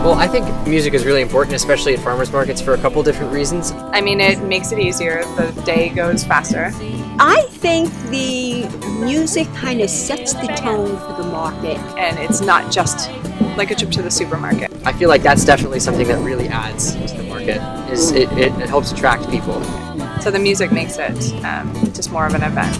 Well, I think music is really important, especially at farmers markets, for a couple different reasons. I mean, it makes it easier. The day goes faster. I think the music kind of sets the tone for the market. And it's not just like a trip to the supermarket. I feel like that's definitely something that really adds to the market. It helps attract people. So the music makes it just more of an event.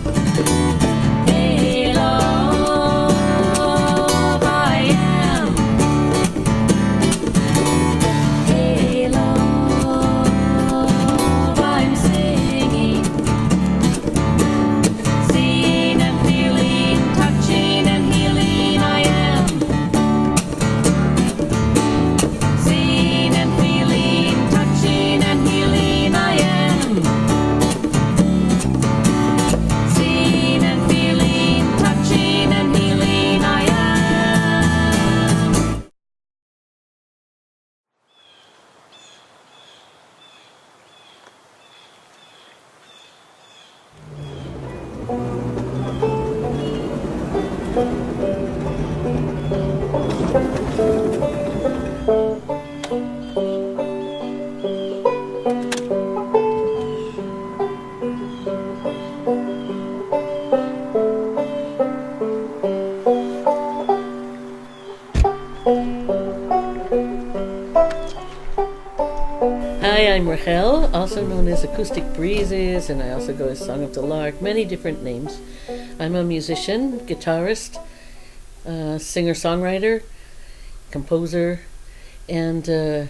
Hi, I'm Rachel, also known as Acoustic Breezes, and I also go as Song of the Lark, many different names. I'm a musician, guitarist, singer-songwriter, composer, and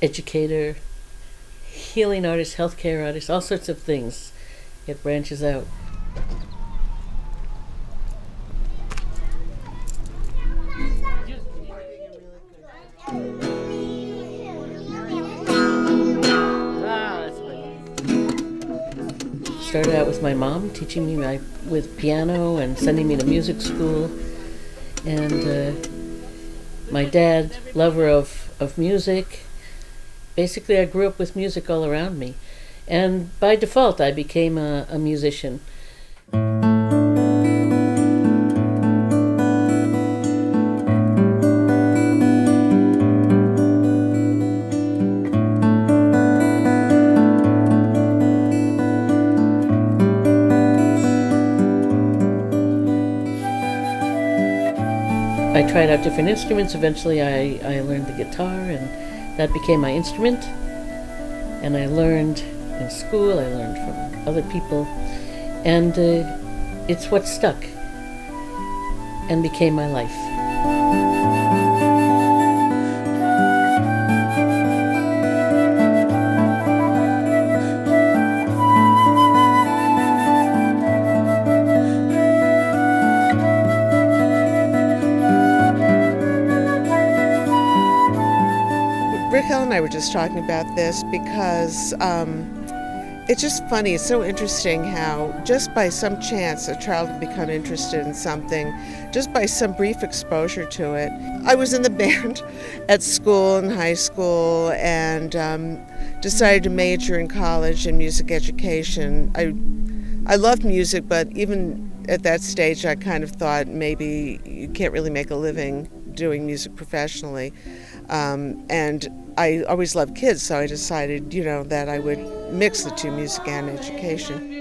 educator, healing artist, healthcare artist, all sorts of things. It branches out. Started out with my mom teaching me with piano and sending me to music school, and my dad, lover of music. Basically, I grew up with music all around me, and by default I became a musician. I tried out different instruments. Eventually I learned the guitar, and that became my instrument. And I learned in school, I learned from other people, and it's what stuck and became my life. Raquel and I were just talking about this because it's just funny. It's so interesting how just by some chance a child can become interested in something, just by some brief exposure to it. I was in the band at school, in high school, and decided to major in college in music education. I loved music, but even at that stage I kind of thought maybe you can't really make a living doing music professionally. And I always loved kids, so I decided, that I would mix the two, music and education.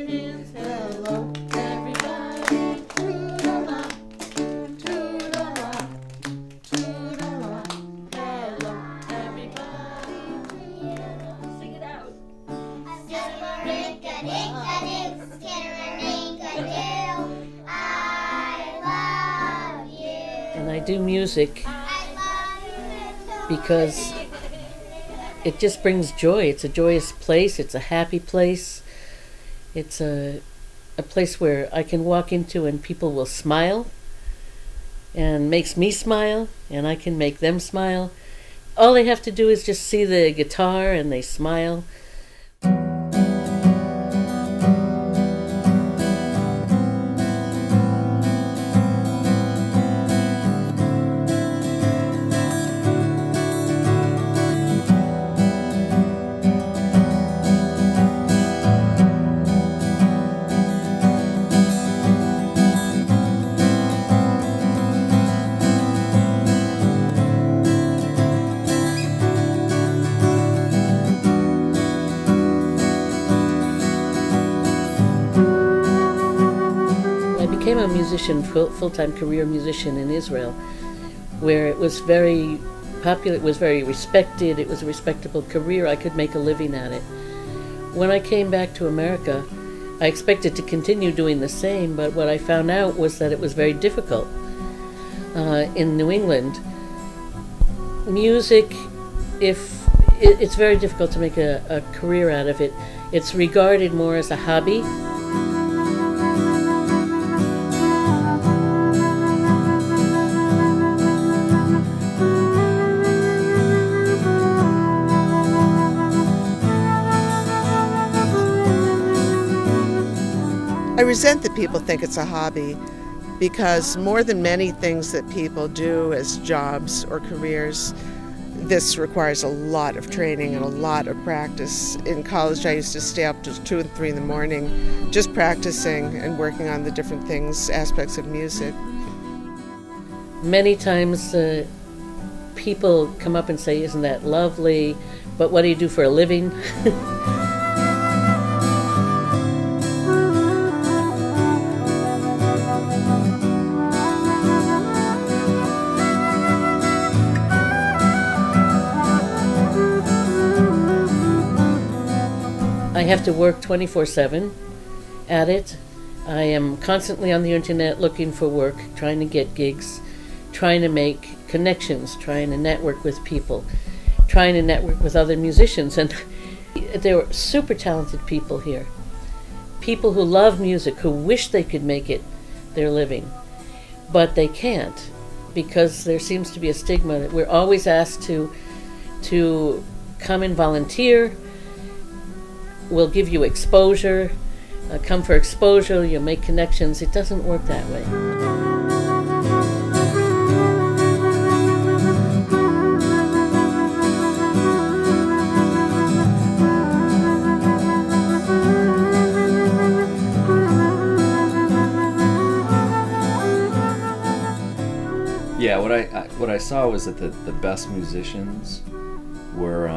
And I do music because it just brings joy. It's a joyous place. It's a happy place. It's a place where I can walk into and people will smile and makes me smile, and I can make them smile. All they have to do is just see the guitar and they smile. a musician, full-time career musician in Israel, where it was very popular, it was very respected, it was a respectable career. I could make a living at it. When I came back to America, I expected to continue doing the same, but what I found out was that it was very difficult. In New England, music, it's very difficult to make a career out of it. It's regarded more as a hobby. I resent that people think it's a hobby, because more than many things that people do as jobs or careers, this requires a lot of training and a lot of practice. In college, I used to stay up till 2 and 3 in the morning just practicing and working on the different things, aspects of music. Many times people come up and say, "Isn't that lovely? But what do you do for a living?" I have to work 24/7 at it. I am constantly on the internet looking for work, trying to get gigs, trying to make connections, trying to network with people, trying to network with other musicians. And there are super talented people here. People who love music, who wish they could make it their living, but they can't, because there seems to be a stigma that we're always asked to come and volunteer. We'll give you exposure, come for exposure, you'll make connections. It doesn't work that way. Yeah, what I saw was that the best musicians were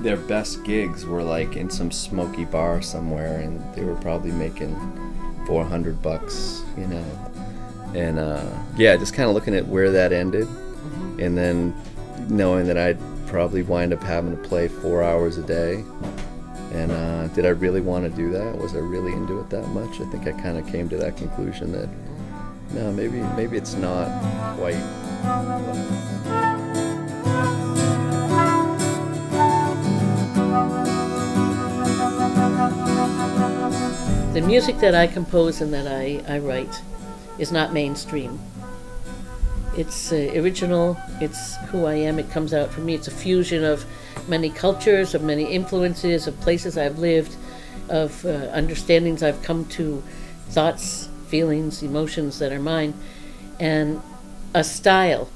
their best gigs were like in some smoky bar somewhere, and they were probably making $400, you know. And yeah, just kind of looking at where that ended, and then knowing that I'd probably wind up having to play 4 hours a day. And did I really want to do that? Was I really into it that much? I think I kind of came to that conclusion that no, maybe it's not quite. The music that I compose and that I write is not mainstream. It's original, it's who I am, it comes out from me. It's a fusion of many cultures, of many influences, of places I've lived, of understandings I've come to, thoughts, feelings, emotions that are mine, and a style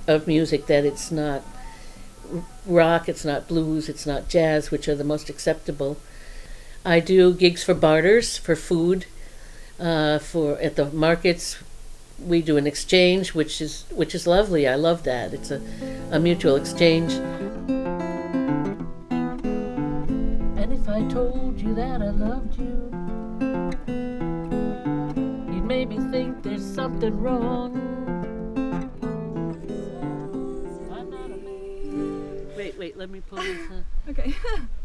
of music that it's not rock, it's not blues, it's not jazz, which are the most acceptable. I do gigs for barters, for food, for at the markets. We do an exchange, which is lovely. I love that. It's a mutual exchange. And if I told you that I loved you, you'd maybe think there's something wrong. I'm not a man. Wait, let me pull this. Okay.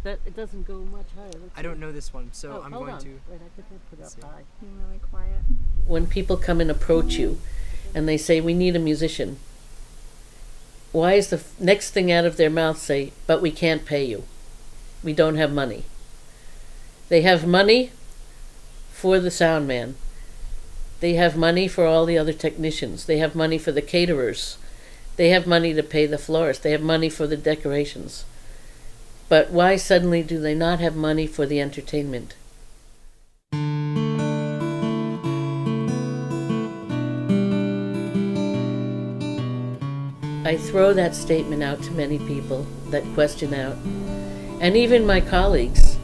That it doesn't go much higher. I don't know this one, so I'm hold going on. to. Wait, I could put it up high. Being really quiet. When people come and approach you and they say, "We need a musician," why is the next thing out of their mouth say, "But we can't pay you. We don't have money"? They have money for the sound man. They have money for all the other technicians. They have money for the caterers. They have money to pay the florist. They have money for the decorations. But why suddenly do they not have money for the entertainment? I throw that statement out to many people, that question out. And even my colleagues.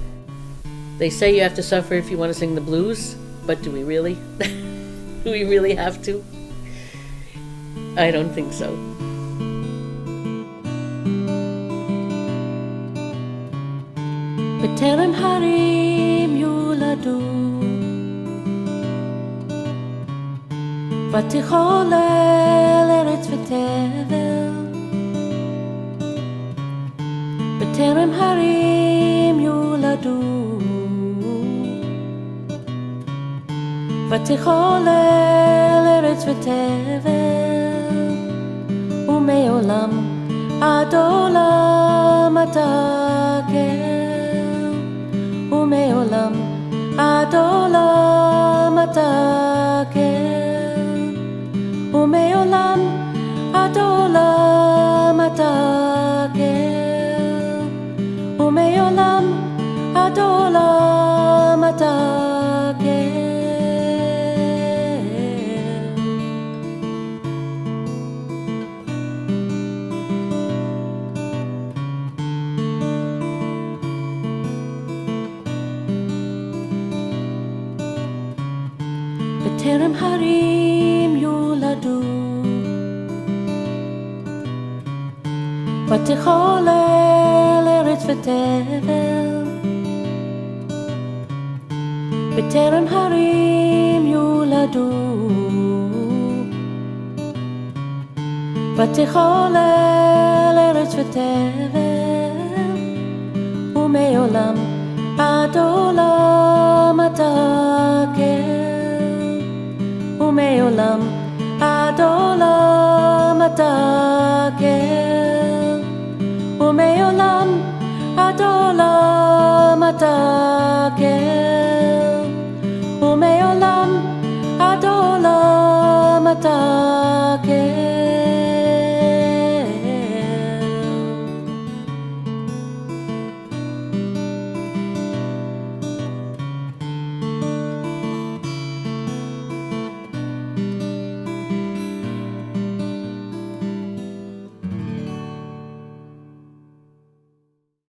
They say you have to suffer if you want to sing the blues, but do we really? Do we really have to? I don't think so. بترم حريم يولدوا ותיכון לארץ ותבל, בטרם הרים יולדו, ותיכון לארץ ותבל, ומעולם עד עולם אתה גר, ומעולם עד עולם אתה גר, ומעולם עד עולם אתה גר, ומעולם עד עולם אתה גר. בטרם הרים יולדו, ותיכון לארץ ותבל, בטרם הרים יולדו, ותיכון לארץ ותבל, ומעולם עד עולם אתה גר, ומעולם עד עולם אתה גר, ומעולם עד עולם אתה גר, ומעולם עד עולם אתה גר.